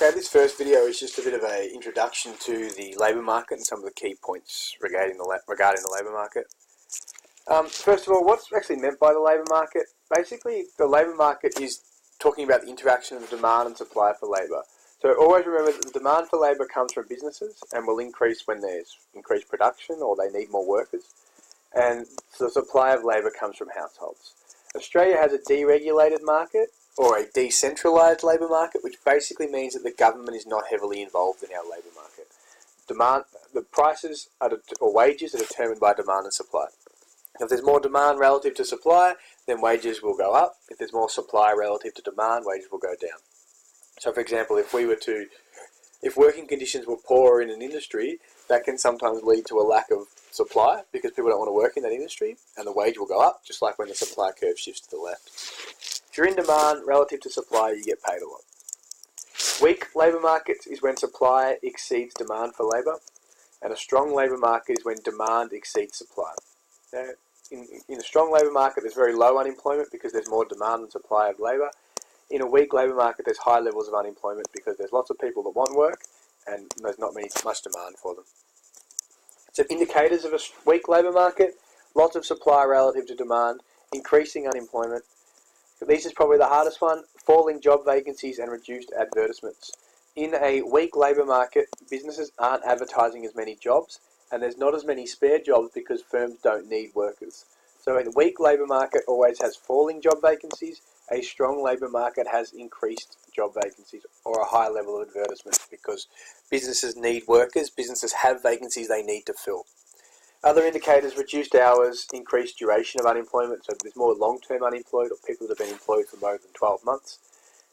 Okay, this first video is just a bit of an introduction to the labour market and some of the key points regarding the labour market. First of all, what's actually meant by the labour market? Basically, the labour market is talking about the interaction of demand and supply for labour. So always remember that the demand for labour comes from businesses and will increase when there's increased production or they need more workers. And the supply of labour comes from households. Australia has a deregulated market, or a decentralised labour market, which basically means that the government is not heavily involved in our labour market. The prices or wages are determined by demand and supply. If there's more demand relative to supply, then wages will go up. If there's more supply relative to demand, wages will go down. So, for example, if working conditions were poor in an industry, that can sometimes lead to a lack of supply because people don't want to work in that industry, and the wage will go up, just like when the supply curve shifts to the left. If you're in demand relative to supply, you get paid a lot. Weak labour markets is when supply exceeds demand for labour, and a strong labour market is when demand exceeds supply. Now, in a strong labour market, there's very low unemployment because there's more demand than supply of labour. In a weak labour market, there's high levels of unemployment because there's lots of people that want work and there's not much demand for them. So indicators of a weak labour market: lots of supply relative to demand, increasing unemployment. This is probably the hardest one: falling job vacancies and reduced advertisements. In a weak labour market, businesses aren't advertising as many jobs, and there's not as many spare jobs because firms don't need workers. So a weak labour market always has falling job vacancies. A strong labour market has increased job vacancies or a high level of advertisements because businesses need workers, businesses have vacancies they need to fill. Other indicators: reduced hours, increased duration of unemployment, so there's more long-term unemployed or people that have been employed for more than 12 months,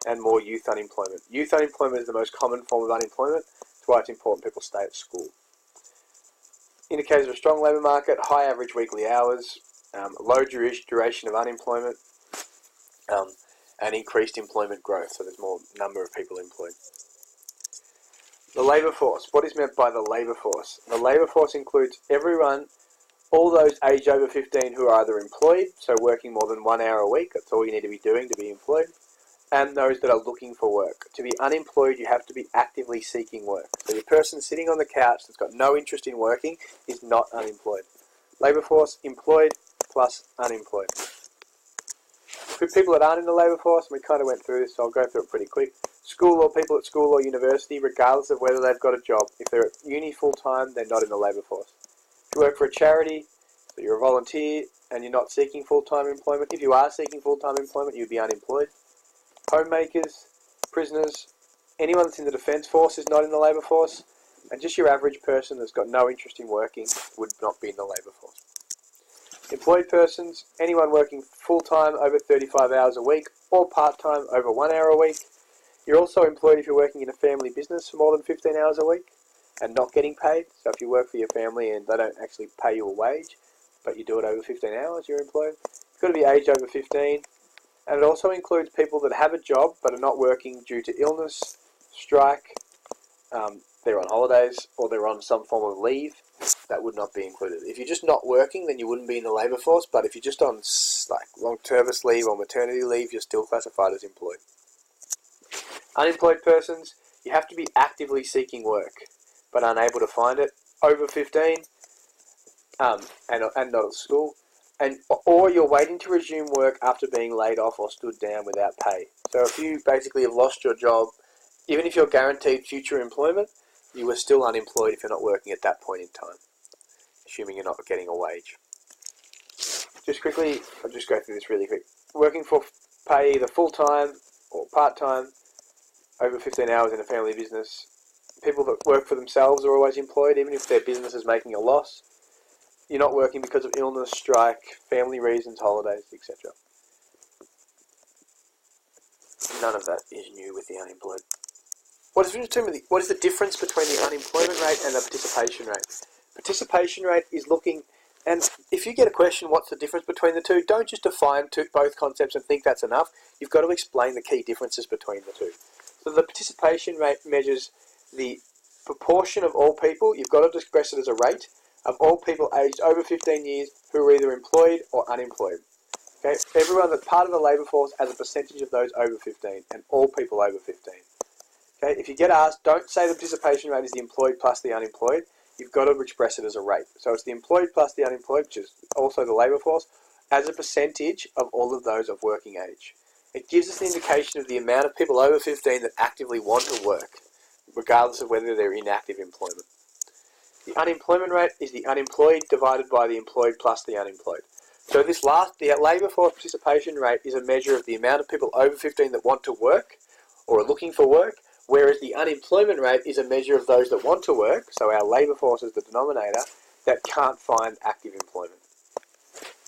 and more youth unemployment. Youth unemployment is the most common form of unemployment, that's why it's important people stay at school. Indicators of a strong labour market: high average weekly hours, low duration of unemployment, and increased employment growth, so there's more number of people employed. The labour force. What is meant by the labour force? The labour force includes everyone, all those aged over 15 who are either employed, so working more than 1 hour a week, that's all you need to be doing to be employed, and those that are looking for work. To be unemployed, you have to be actively seeking work. So your person sitting on the couch that's got no interest in working is not unemployed. Labour force: employed plus unemployed. For people that aren't in the labour force, we kind of went through this, so I'll go through it pretty quick. School, or people at school or university, regardless of whether they've got a job. If they're at uni full-time, they're not in the labour force. If you work for a charity, so you're a volunteer, and you're not seeking full-time employment, if you are seeking full-time employment, you'd be unemployed. Homemakers, prisoners, anyone that's in the defence force is not in the labour force, and just your average person that's got no interest in working would not be in the labour force. Employed persons: anyone working full-time over 35 hours a week or part-time over 1 hour a week. You're also employed if you're working in a family business for more than 15 hours a week and not getting paid. So if you work for your family and they don't actually pay you a wage, but you do it over 15 hours, you're employed. You've got to be aged over 15. And it also includes people that have a job but are not working due to illness, strike, they're on holidays, or they're on some form of leave. That would not be included. If you're just not working, then you wouldn't be in the labour force, but if you're just on long-term leave or maternity leave, you're still classified as employed. Unemployed persons: you have to be actively seeking work but unable to find it, over 15, and not at school, or you're waiting to resume work after being laid off or stood down without pay. So if you basically have lost your job, even if you're guaranteed future employment, you are still unemployed if you're not working at that point in time, assuming you're not getting a wage. Just quickly, I'll just go through this really quick. Working for pay, either full-time or part-time, over 15 hours in a family business. People that work for themselves are always employed, even if their business is making a loss. You're not working because of illness, strike, family reasons, holidays, etc. None of that is new with the unemployed. What is the difference between the unemployment rate and the participation rate? Participation rate is looking, and if you get a question, what's the difference between the two, don't just define both concepts and think that's enough. You've got to explain the key differences between the two. So the participation rate measures the proportion of all people, you've got to express it as a rate, of all people aged over 15 years who are either employed or unemployed. Okay? Everyone that's part of the labour force as a percentage of those over 15, and all people over 15. Okay, if you get asked, don't say the participation rate is the employed plus the unemployed. You've got to express it as a rate. So it's the employed plus the unemployed, which is also the labour force, as a percentage of all of those of working age. It gives us an indication of the amount of people over 15 that actively want to work, regardless of whether they're in active employment. The unemployment rate is the unemployed divided by the employed plus the unemployed. So the labour force participation rate is a measure of the amount of people over 15 that want to work or are looking for work, whereas the unemployment rate is a measure of those that want to work, so our labour force is the denominator, that can't find active employment.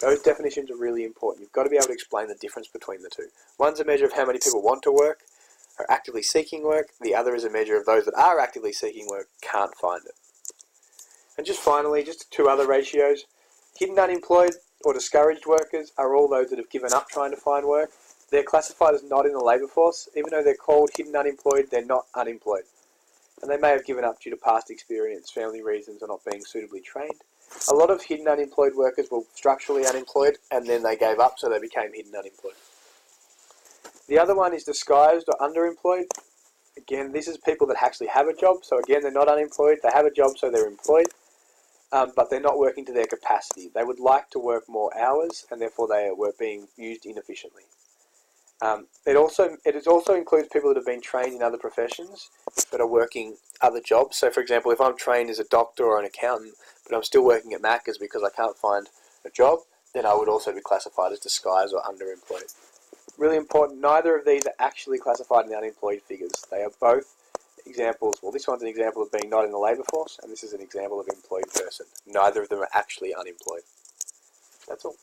Those definitions are really important. You've got to be able to explain the difference between the two. One's a measure of how many people want to work, are actively seeking work. The other is a measure of those that are actively seeking work, can't find it. And just finally, just two other ratios. Hidden unemployed or discouraged workers are all those that have given up trying to find work. They're classified as not in the labour force. Even though they're called hidden unemployed, they're not unemployed. And they may have given up due to past experience, family reasons, or not being suitably trained. A lot of hidden unemployed workers were structurally unemployed and then they gave up, so they became hidden unemployed. The other one is disguised or underemployed. Again, this is people that actually have a job. So again, they're not unemployed. They have a job, so they're employed. But they're not working to their capacity. They would like to work more hours, and therefore they are being used inefficiently. It also includes people that have been trained in other professions but are working other jobs. So, for example, if I'm trained as a doctor or an accountant, but I'm still working at Macca's because I can't find a job, then I would also be classified as disguised or underemployed. Really important, neither of these are actually classified in the unemployed figures. They are both examples. Well, this one's an example of being not in the labour force, and this is an example of employed person. Neither of them are actually unemployed. That's all.